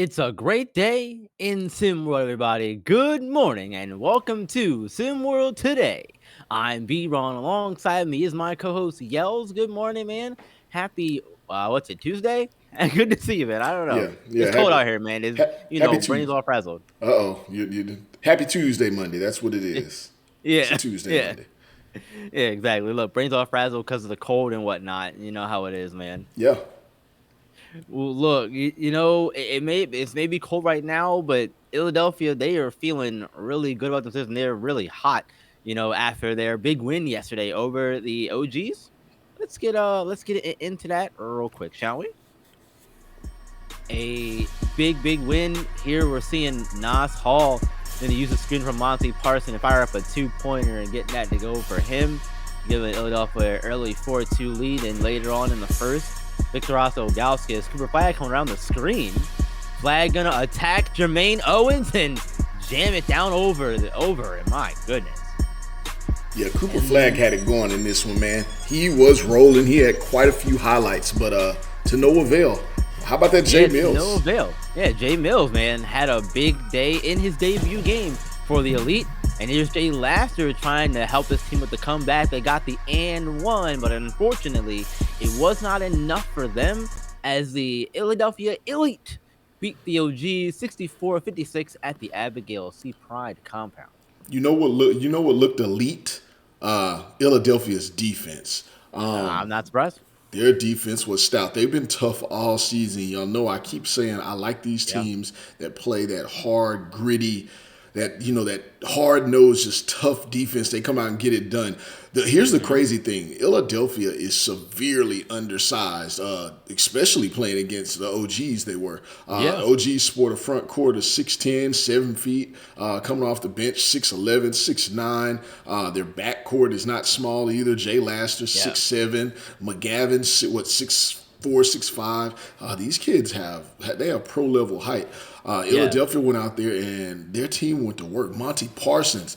It's a great day in SimWorld, everybody. Good morning and welcome to SimWorld Today. I'm B-Ron. Alongside me is my co-host Yells. Good morning, man. Happy, what's it, Tuesday? And good to see you, man. I don't know. Yeah, It's yeah. cold out here, man. Happy Brains Tuesday. all frazzled. Happy Tuesday, Monday. That's what it is. It's a Yeah, Tuesday, yeah, Monday. yeah, exactly. Look, brains all frazzled because of the cold and whatnot. You know how it is, man. Yeah, Well, look, it's maybe cold right now, but Philadelphia, they are feeling really good about themselves, and they're really hot. After their big win yesterday over the OGs. Let's get into that real quick, shall we? A big win here. We're seeing Nas Hall then he use a screen from Monty Parson to fire up a 2-pointer and get that to go for him, giving Philadelphia an early 4-2 lead. And later on in the first, Victor Ogauskas, Cooper Flag coming around the screen. Flag gonna attack Jermaine Owens and jam it down over. And my goodness. yeah. Cooper And Flag then had it going in this one, man. He was rolling. He had quite a few highlights, but to no avail. How about that, Jay yeah, to no Mills? avail. Yeah, Jay Mills, man, had a big day in his debut game for the Elite. And here's Jay Laster trying to help his team with the comeback. They got the and one, but unfortunately, it was not enough for them as the Philadelphia Elite beat the OG 64-56 at the Abigail C. Pride compound. You know what looked elite? Philadelphia's defense. I'm not surprised. Their defense was stout. They've been tough all season. Y'all know I keep saying I like these Yeah. teams that play that hard, gritty, that hard nosed, just tough defense. They come out and get it done. Here's the Hmm. crazy thing: Philadelphia is severely undersized, especially playing against the OGs. They were Yeah. OGs sport a front court of 6'10", 7 feet, coming off the bench 6'11", 6'9". Their back court is not small either. Jay Laster Yeah. 6'7", McGavin 6'4", 6'5". These kids have pro level height. Yeah. Philadelphia went out there and their team went to work. Monty Parsons,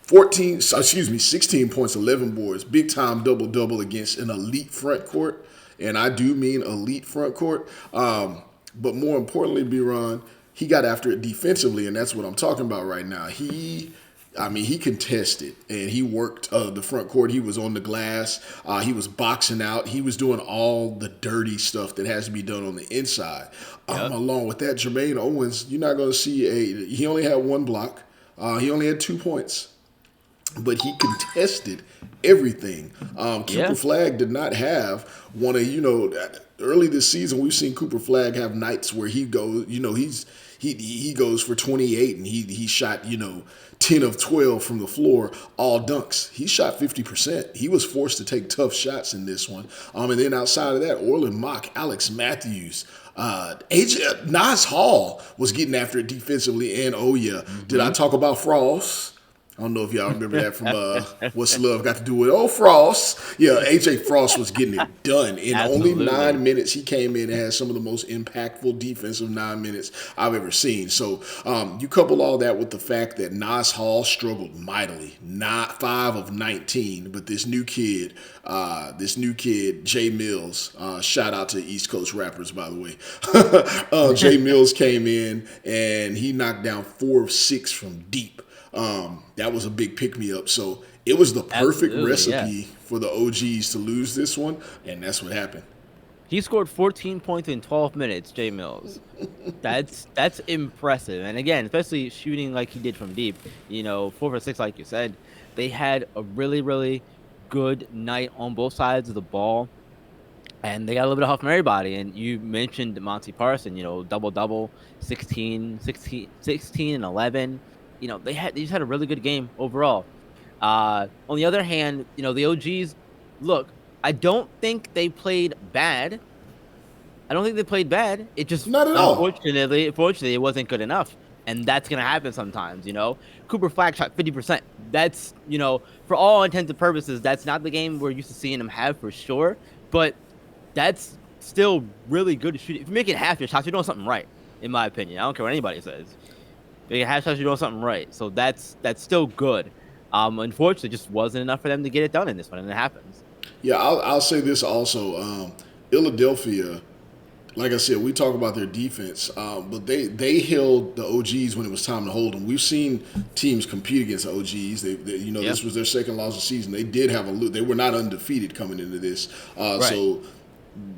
16 points, 11 boards, big time double double against an elite front court, and I do mean elite front court. But more importantly, B-Ron, he got after it defensively, and that's what I'm talking about right now. He contested and he worked the front court. He was on the glass. He was boxing out. He was doing all the dirty stuff that has to be done on the inside. Yep. Along with that, Jermaine Owens, you're not going to see he only had one block. He only had 2 points, but he contested everything. Cooper Yeah. Flag did not have one of early this season. We've seen Cooper Flag have nights where he goes, he goes for 28 and he shot 10 of 12 from the floor, all dunks. He shot 50%. He was forced to take tough shots in this one. And then outside of that, Orlin Mock, Alex Matthews. AJ Nas Hall was getting after it defensively, and oh yeah, did I Hmm. talk about Frost? I don't know if y'all remember that from What's Love Got to Do with Frost. Yeah, AJ Frost was getting it done. In only Absolutely. 9 minutes, he came in and had some of the most impactful defensive 9 minutes I've ever seen. So you couple all that with the fact that Nas Hall struggled mightily, not 5 of 19, but this new kid, Jay Mills, shout out to East Coast rappers, by the way. Jay Mills came in and he knocked down 4 of 6 from deep. That was a big pick me up. So it was the perfect Absolutely. Yeah. recipe for the OGs to lose this one, and that's what happened. He scored 14 points in 12 minutes, Jay Mills. That's impressive. And again, especially shooting like he did from deep, 4 for 6, like you said. They had a really good night on both sides of the ball. And they got a little bit of help from everybody. And you mentioned Monty Parson, double double, 16 and 11. They just had a really good game overall. On the other hand, the OGs, look, I don't think they played bad. I don't think they played bad. It just Not at all. unfortunately, it wasn't good enough. And that's gonna happen sometimes, Cooper Flag shot 50%. That's, for all intents and purposes, that's not the game we're used to seeing him have for sure. But that's still really good to shoot. If you make it half your shots, you're doing something right, in my opinion. I don't care what anybody says. Make it half shots, you're doing something right. So that's still good. Unfortunately, just wasn't enough for them to get it done in this one, and it happens. Yeah, I'll say this also. Philadelphia, like I said, we talk about their defense, but they held the OGs when it was time to hold them. We've seen teams compete against the OGs. Yeah. This was their second loss of the season. They did have they were not undefeated coming into this. Right.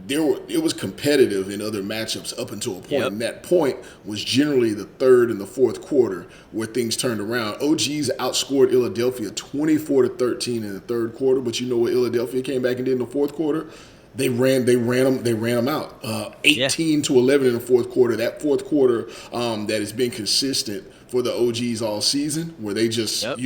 It was competitive in other matchups up until a point, Yep. and that point was generally the third and the fourth quarter where things turned around. OGs outscored Philadelphia 24-13 in the third quarter, but you know what Philadelphia came back and did in the fourth quarter? They ran them out. Yeah. 18-11 in the fourth quarter. That fourth quarter that has been consistent for the OGs all season, where they just, Yep.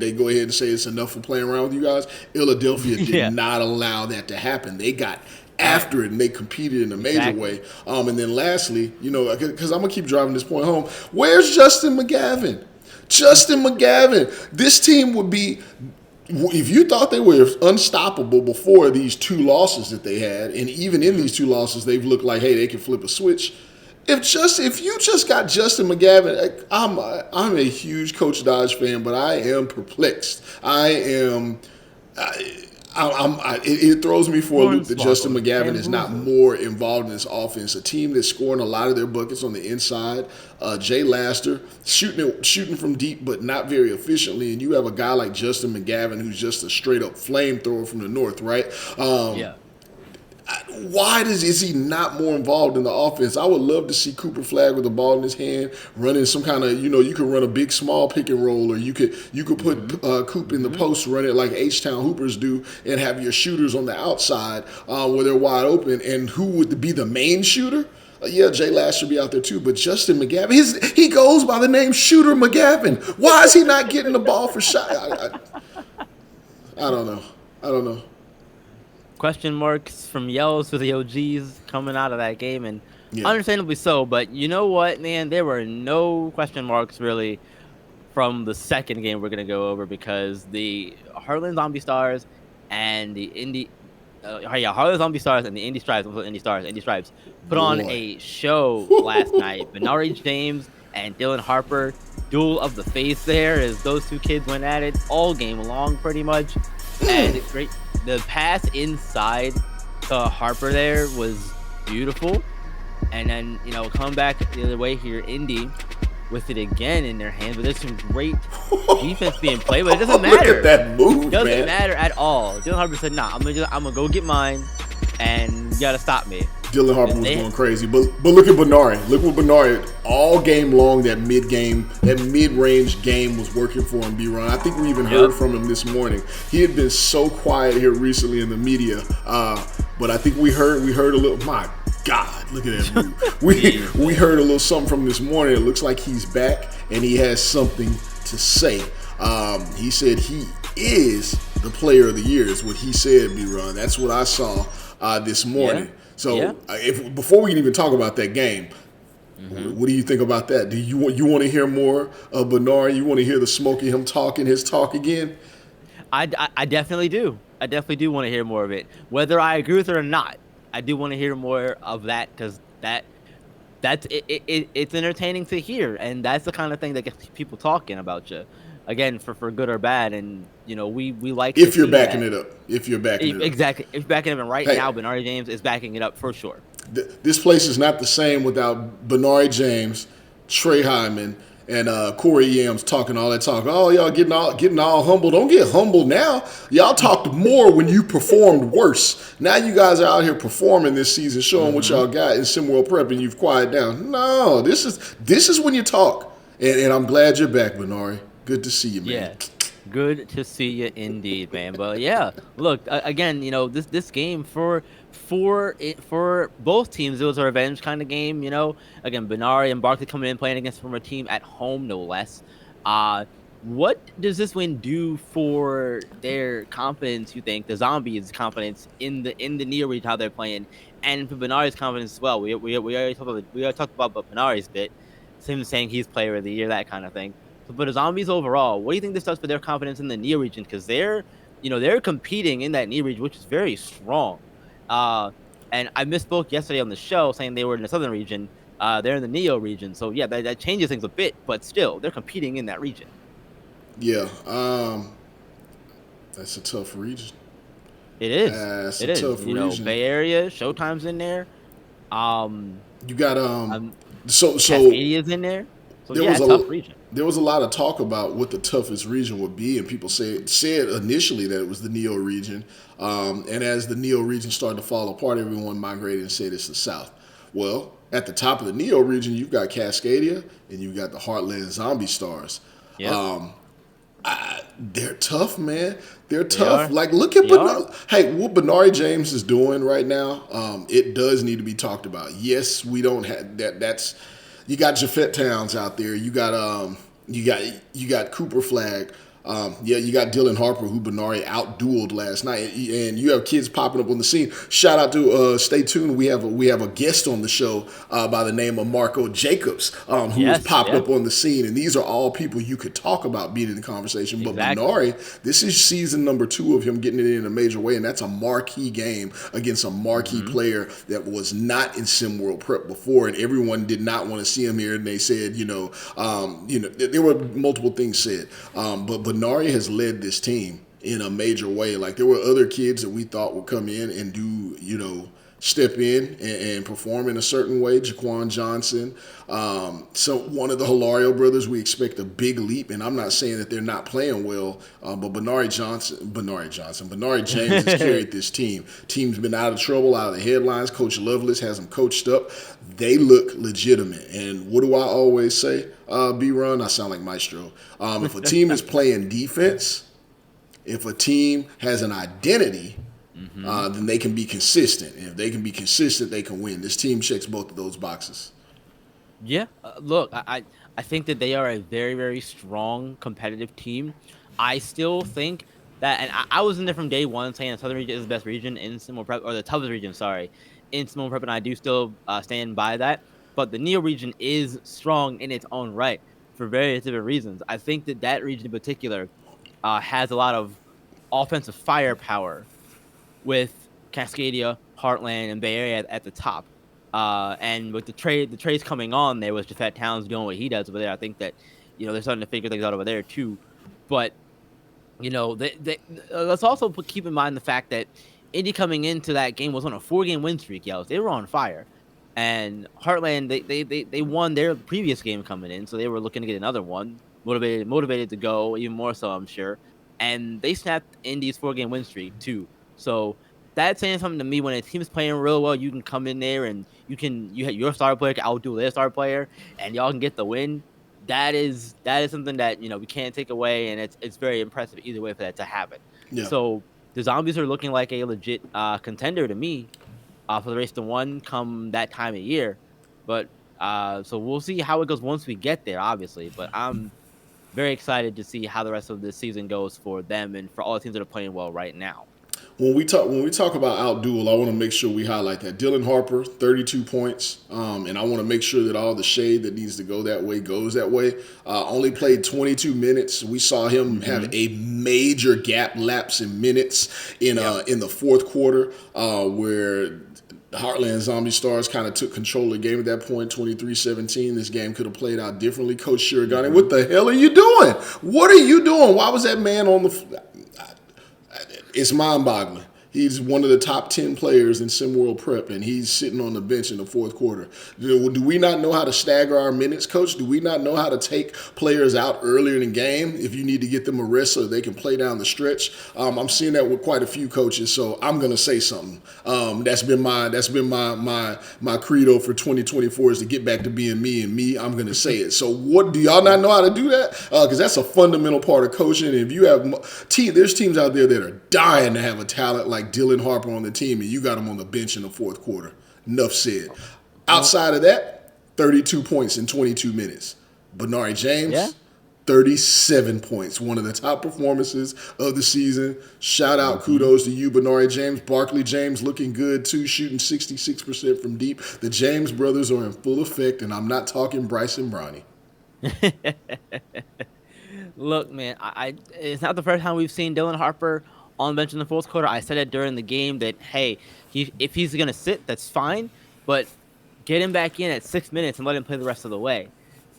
they go ahead and say it's enough for playing around with you guys. Philadelphia did Yeah. not allow that to happen. They got Right. after it and they competed in a major Exactly. way. And then lastly, because I'm gonna keep driving this point home. Where's Justin McGavin? Justin McGavin. This team would be, if you thought they were unstoppable before these two losses that they had, and even in these two losses, they've looked like, hey, they can flip a switch. If you just got Justin McGavin, I'm a huge Coach Dodge fan, but I am perplexed. It throws me for a loop that Justin Hornswoggled. McGavin is not Bamboozled. more involved in this offense. A team that's scoring a lot of their buckets on the inside. Jay Laster shooting from deep, but not very efficiently. And you have a guy like Justin McGavin who's just a straight up flamethrower from the north, right? Yeah. Why is he not more involved in the offense? I would love to see Cooper Flag with the ball in his hand, running some kind of, you could run a big small pick and roll, or you could put Coop in the post, run it like H-Town Hoopers do, and have your shooters on the outside where they're wide open. And who would be the main shooter? Yeah, Jay Lash should be out there too, but Justin McGavin, he goes by the name Shooter McGavin. Why is he not getting the ball for shot? I don't know. I don't know. Question marks from yells for the OGs coming out of that game, and Yeah. understandably so. But you know what, man? There were no question marks really from the second game we're gonna go over, because the Harlan Zombie Stars and the Harlan Zombie Stars and the Indy Stripes put on Boy. a show last night. Benari James and Dylan Harper, duel of the face there, as those two kids went at it all game long, pretty much. And great, the pass inside to Harper there was beautiful, and then come back the other way here, Indy with it again in their hands. But there's some great defense being played, but it doesn't matter. Look at that move, Doesn't man. matter at all. Dylan Harper said, "Nah, I'm gonna go get mine, and you gotta stop me." Dylan Harper was They- going crazy, but look at Benari. Look what Benari all game long. That mid-range game was working for him. B-Ron. I think we even heard from him this morning. He had been so quiet here recently in the media, but I think we heard a little. My God, look at that move. We heard a little something from him this morning. It looks like he's back and he has something to say. He said he is the player of the year. Is what he said. B-Ron. That's what I saw this morning. Yeah. So Yeah. before we can even talk about that game, what do you think about that? Do you want to hear more of Benari? You want to hear the smoke of him talking his talk again? I definitely do. I definitely do want to hear more of it, whether I agree with it or not. I do want to hear more of that, because it's entertaining to hear, and that's the kind of thing that gets people talking about you. Again, for good or bad, and we like. If you're backing it up, Exactly. If you're backing it up, and right Hey. now, Benari James is backing it up for sure. This place is not the same without Benari James, Trey Hyman, and Corey Yams talking all that talk. Oh, y'all getting all humble. Don't get humble now. Y'all talked more when you performed worse. Now you guys are out here performing this season, showing what y'all got in SimWorld Prep, and you've quieted down. No, this is when you talk. And I'm glad you're back, Benari. Good to see you, man. Yeah. Good to see you indeed, man. But yeah, look, again, this game for both teams, it was a revenge kind of game. Again, Benari and Barkley coming in playing against former team at home, no less. What does this win do for their confidence? You think the Zombies' confidence in the near region, how they're playing, and for Benari's confidence as well? We already talked about Benari's bit, him saying he's player of the year, that kind of thing. But the Zombies overall, what do you think this does for their confidence in the near region? Because they're competing in that near region, which is very strong. And I misspoke yesterday on the show saying they were in the southern region. They're in the Neo region. So yeah, that changes things a bit, but still, they're competing in that region. Yeah, that's a tough region. It is. That's It a is. tough region. Bay Area, Showtime's in there. Um, You got um, so Cascadia's in there, so there yeah, was tough a region. there was a lot of talk about what the toughest region would be, and people said initially that it was the Neo region, and as the Neo region started to fall apart, everyone migrated and said it's the South. Well, at the top of the Neo region, you've got Cascadia and you've got the Heartland Zombie Stars. Yep, They're tough, man. They're they tough. are. Like, look at They are. Hey, what Benari James is doing right now. It does need to be talked about. Yes, we don't have that. That's you got Jafet Towns out there. You got you got Cooper Flag. Yeah, you got Dylan Harper, who Benari outdueled last night, and you have kids popping up on the scene. Shout out to stay tuned. We have a guest on the show by the name of Marco Jacobs, who has Yes, popped yeah, up on the scene, and these are all people you could talk about being in the conversation. But exactly. Benari, this is season number 2 of him getting it in a major way, and that's a marquee game against a marquee Hmm. player that was not in SimWorld Prep before, and everyone did not want to see him here. And they said, there were multiple things said, but Benari has led this team in a major way. Like there were other kids that we thought would come in and do, step in and perform in a certain way. Jaquan Johnson, so one of the Hilario brothers, we expect a big leap. And I'm not saying that they're not playing well, but Benari James has carried this team. Team's been out of trouble, out of the headlines. Coach Lovelace has them coached up. They look legitimate. And what do I always say? B-Run, I sound like Maestro. If a team is playing defense, if a team has an identity, Hmm. then they can be consistent. And if they can be consistent, they can win. This team checks both of those boxes. Yeah, look, I think that they are a very, very strong competitive team. I still think that, and I was in there from day one saying the Southern region is the best region in SimWorld Prep, or the toughest region, sorry, in SimWorld Prep, and I do still stand by that. But the Neo region is strong in its own right for various different reasons. I think that that region in particular has a lot of offensive firepower with Cascadia, Heartland, and Bay Area at the top. And with the trades coming on there with Jafet Towns doing what he does over there, I think that they're starting to figure things out over there too. But let's also keep in mind the fact that Indy coming into that game was on a 4-game win streak, yells. They were on fire. And Heartland, they won their previous game coming in, so they were looking to get another one. Motivated to go, even more so, I'm sure. And they snapped Indy's 4-game win streak too. So that's saying something to me. When a team's playing real well, you can come in there and you have your star player can outdo their star player, and y'all can get the win. That is something that we can't take away, and it's very impressive either way for that to happen. Yeah. So the zombies are looking like a legit contender to me for the race to one come that time of year. But so we'll see how it goes once we get there, obviously. But I'm very excited to see how the rest of this season goes for them and for all the teams that are playing well right now. When we talk about outduel, I want to make sure we highlight that Dylan Harper, 32 points, and I want to make sure that all the shade that needs to go that way goes that way. Only played 22 minutes. We saw him have Hmm. a major gap lapse in minutes Yep. in the fourth quarter, where Heartland Zombie Stars kind of took control of the game at that point, 23-17. This game could have played out differently. Coach Shiragani, Hmm. what the hell are you doing? What are you doing? Why was that man on the? It's mind-boggling. He's one of the top 10 players in SimWorld Prep, and he's sitting on the bench in the fourth quarter. Do we not know how to stagger our minutes, Coach? Do we not know how to take players out earlier in the game if you need to get them a rest so they can play down the stretch? I'm seeing that with quite a few coaches, so I'm going to say something. That's been my credo for 2024 is to get back to being me and me. I'm going to say it. So what do y'all not know how to do that? Because that's a fundamental part of coaching. And if you have there's teams out there that are dying to have a talent like Dylan Harper on the team, and you got him on the bench in the fourth quarter. Enough said. Well, Outside of that, 32 points in 22 minutes. Benari yeah. James, 37 points. One of the top performances of the season. Shout out, Hmm. kudos to you, Benari James. Barkley James looking good too, shooting 66% from deep. The James brothers are in full effect, and I'm not talking Bryce and Bronny. Look, man, it's not the first time we've seen Dylan Harper on the bench in the fourth quarter. I said it during the game that hey, if he's gonna sit, that's fine, but get him back in at 6 minutes and let him play the rest of the way.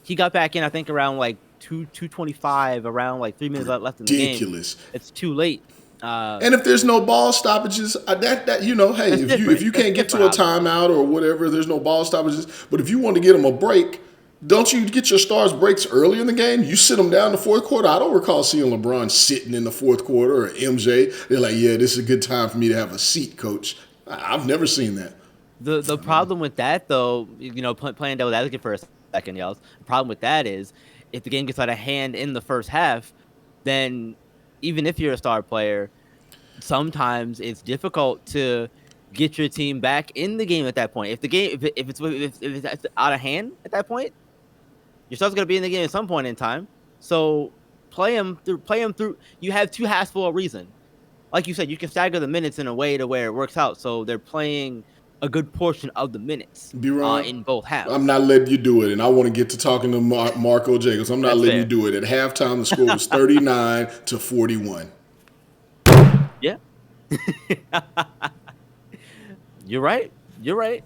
He got back in, I think, around like 2:25, around like 3 minutes left in the game. Ridiculous. It's too late. Uh, And if there's no ball stoppages, that hey, that's if different. you That's can't get to different, a obviously. timeout or whatever, there's no ball stoppages. But if you want to get them a break, don't you get your stars breaks early in the game? You sit them down in the fourth quarter. I don't recall seeing LeBron sitting in the fourth quarter or MJ. They're like, yeah, this is a good time for me to have a seat, coach. I've never seen that. The problem with that, though, playing devil's advocate for a second, yells. The problem with that is if the game gets out of hand in the first half, then even if you're a star player, sometimes it's difficult to get your team back in the game at that point. If the game, if it's out of hand at that point, your star's gonna be in the game at some point in time. So play them through. Play them through. You have two halves for a reason. Like you said, you can stagger the minutes in a way to where it works out. So they're playing a good portion of the minutes B-Ron, in both I'm halves. not letting you do it, and I want to get to talking to Marco Jacobs. I'm not That's letting you fair. do it. At halftime, the score was 39-41. Yeah. You're right. You're right.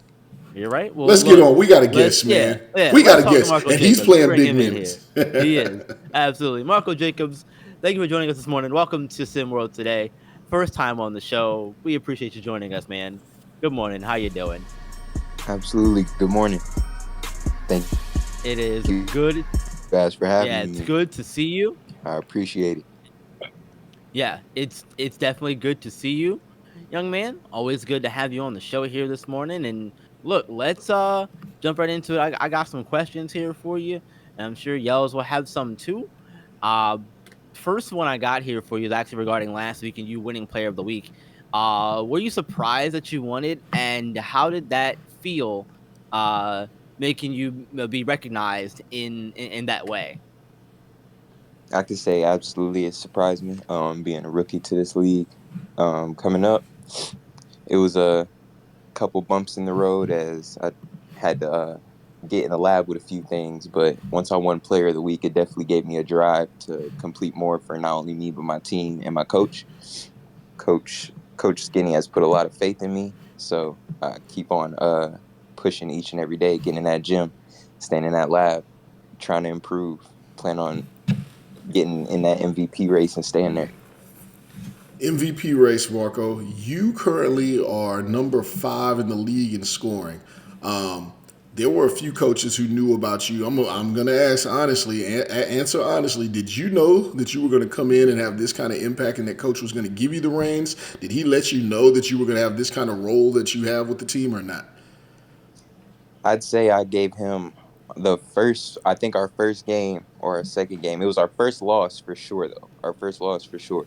You're right. Well, Let's get look, on. We got a let's guess, yeah, man. yeah. We got Let's a talk to guess, Marco and he's Jacobs. Let's playing bring big him in here. minutes. He is absolutely Marco Jacobs. Thank you for joining us this morning. Welcome to SimWorld today. First time on the show. We appreciate you joining us, man. Good morning. How you doing? Absolutely. Good morning. Thank It is you good. guys for Yeah, having it's me. good to see you. I appreciate it. Yeah, it's definitely good to see you, young man. Always good to have you on the show here this morning. And look, let's jump right into it. I got some questions here for you, and I'm sure Yells will have some too. Uh First one I got here for you is actually regarding last week and you winning player of the week. Were you surprised that you won it, and how did that feel making you be recognized in that way? I could say absolutely it surprised me. Being a rookie to this league, coming up, it was a couple bumps in the road as I had to get in the lab with a few things. But once I won Player of the Week, it definitely gave me a drive to complete more for not only me but my team and my coach. Coach Skinny has put a lot of faith in me, so I keep on pushing each and every day, getting in that gym, staying in that lab, trying to improve. Plan on getting in that MVP race and staying there. MVP race, Marco. You currently are number 5 in the league in scoring. Um, there were a few coaches who knew about you. I'm going to ask honestly, answer honestly. Did you know that you were going to come in and have this kind of impact and that coach was going to give you the reins? Did he let you know that you were going to have this kind of role that you have with the team or not? I'd say I gave him the first, I think our first game or our second game. It was our first loss for sure, though. Our first loss for sure.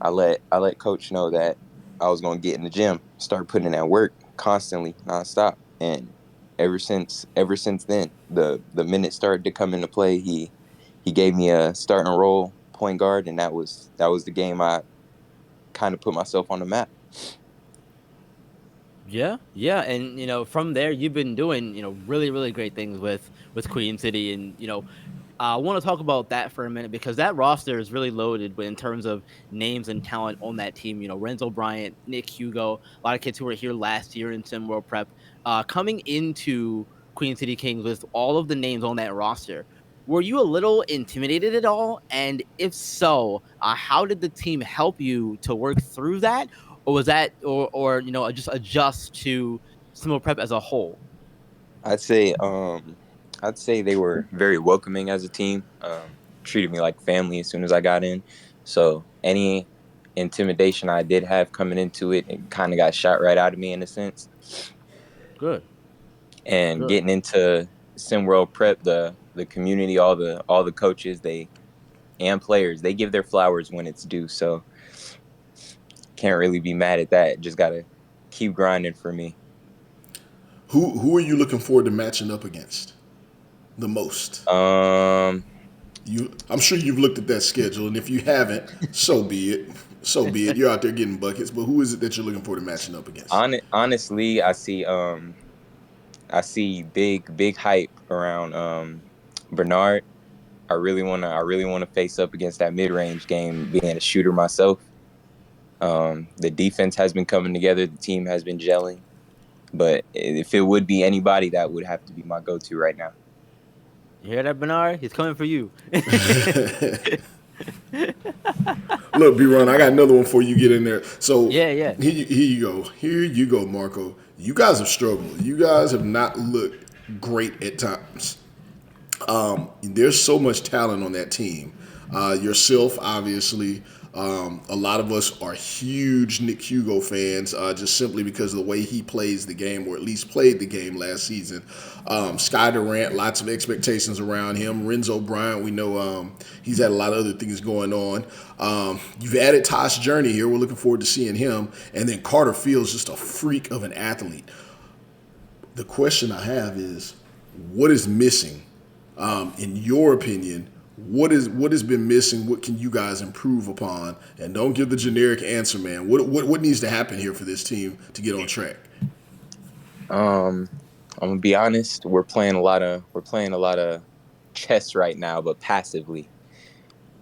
I let coach know that I was gonna get in the gym, start putting in that work constantly, nonstop. And ever since then, the minutes started to come into play. He gave me a starting role point guard, and that was the game I kind of put myself on the map. Yeah, yeah, and from there you've been doing really really great things with Queen City, and I want to talk about that for a minute because that roster is really loaded in terms of names and talent on that team. Renzo Bryant, Nick Hugo, a lot of kids who were here last year in Sim World Prep, coming into Queen City Kings with all of the names on that roster. Were you a little intimidated at all? And if so, how did the team help you to work through that, or was that, or just adjust to Sim World Prep as a whole? I'd say um I'd say they were very welcoming as a team. Treated me like family as soon as I got in. So any intimidation I did have coming into it kind of got shot right out of me in a sense. Good, And good. getting into SimWorld Prep, the community, all the coaches, they and players, they give their flowers when it's due. So can't really be mad at that. Just gotta keep grinding for me. Who are you looking forward to matching up against the most? Um, I'm sure you've looked at that schedule, and if you haven't, so be it. So be it. You're out there getting buckets, but who is it that you're looking forward to matching up against? honestly, I see big hype around Bernard. I really wanna face up against that mid range game, being a shooter myself. The defense has been coming together. The team has been gelling. But if it would be anybody, that would have to be my go to right now. You hear that, Bernard? He's coming for you. Look, B-Run, I got another one for you. Get in there. So Yeah, yeah. here you go. Here you go, Marco. You guys have struggled. You guys have not looked great at times. There's so much talent on that team. Yourself, obviously. A lot of us are huge Nick Hugo fans, just simply because of the way he plays the game, or at least played the game last season. Sky Durant, lots of expectations around him. Renzo Bryant, we know he's had a lot of other things going on. You've added Tosh Journey here. We're looking forward to seeing him. And then Carter Field's just a freak of an athlete. The question I have is, what is missing, in your opinion? What has been missing? What can you guys improve upon? And don't give the generic answer, man. What needs to happen here for this team to get on track? I'm gonna be honest. We're playing a lot of chess right now, but passively.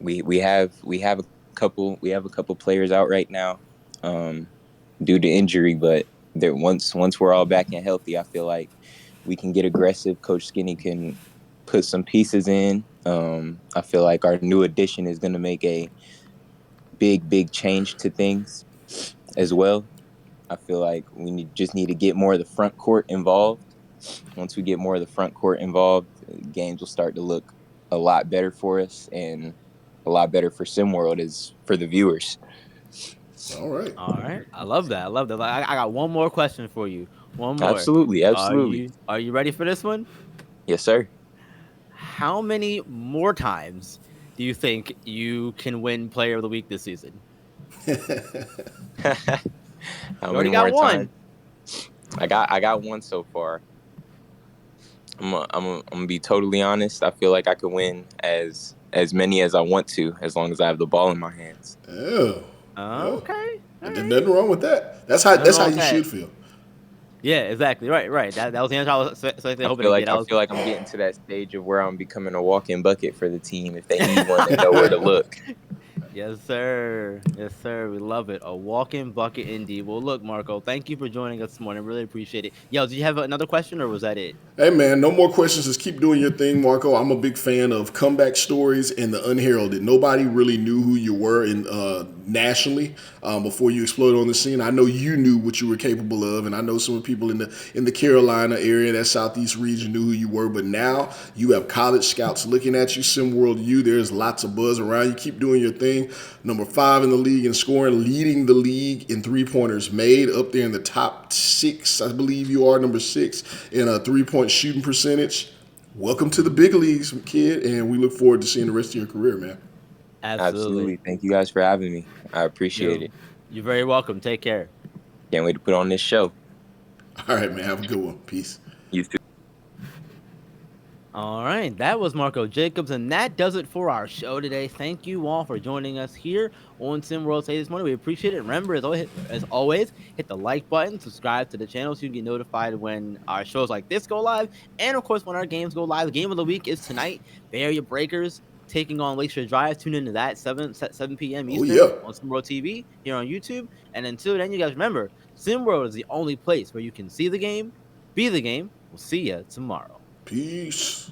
We have a couple players out right now, due to injury, but once we're all back and healthy, I feel like we can get aggressive. Coach Skinny can put some pieces in. I feel like our new addition is going to make a big change to things as well. I feel like just need to get more of the front court involved. Once we get more of the front court involved, games will start to look a lot better for us and a lot better for SimWorld as for the viewers. All right. All right. I love that. I love that. I got one more question for you. One more. Absolutely. Are you ready for this one? Yes, sir. How many more times do you think you can win Player of the Week this season? How You many already got more one. times? I got one so far. I'm gonna be totally honest. I feel like I could win as many as I want to, as long as I have the ball in my hands. Oh, well, Okay. All there's right. nothing wrong with that. Nothing That's how wrong with you that. should feel. Yeah, exactly. Right. That was the answer I was hoping to get. I feel like I'm getting to that stage of where I'm becoming a walk-in bucket for the team. If they need one, they know where to look. Yes, sir. Yes, sir. We love it. A walk-in bucket indeed. Well, look, Marco, thank you for joining us this morning. Really appreciate it. Yo, do you have another question or was that it? Hey man, no more questions. Just keep doing your thing, Marco. I'm a big fan of comeback stories and the unheralded. Nobody really knew who you were in nationally before you exploded on the scene. I know you knew what you were capable of, and I know some people in the Carolina area, that southeast region, knew who you were. But now you have college scouts looking at you, SimWorld U. There's lots of buzz around you. Keep doing your thing. Number 5 in the league in scoring, leading the league in 3-pointers made, up there in the top 6. I believe you are number 6 in a 3-point shooting percentage. Welcome to the big leagues, kid, and we look forward to seeing the rest of your career, man. Absolutely. Absolutely. Thank you guys for having me. I appreciate You're, it. you're very welcome. Take care. Can't wait to put on this show. All right, man. Have a good one. Peace. You too. All right, that was Marco Jacobs, and that does it for our show today. Thank you all for joining us here on SimWorld Say this morning. We appreciate it. Remember, as always, hit the like button, subscribe to the channel so you can get notified when our shows like this go live, and of course, when our games go live. The game of the week is tonight. Bay Area Breakers taking on Lakeshore Drive. Tune into that 7 p.m. Oh, Eastern yeah. on SimWorld TV here on YouTube. And until then, you guys remember, SimWorld is the only place where you can see the game, be the game. We'll see you tomorrow. Peace.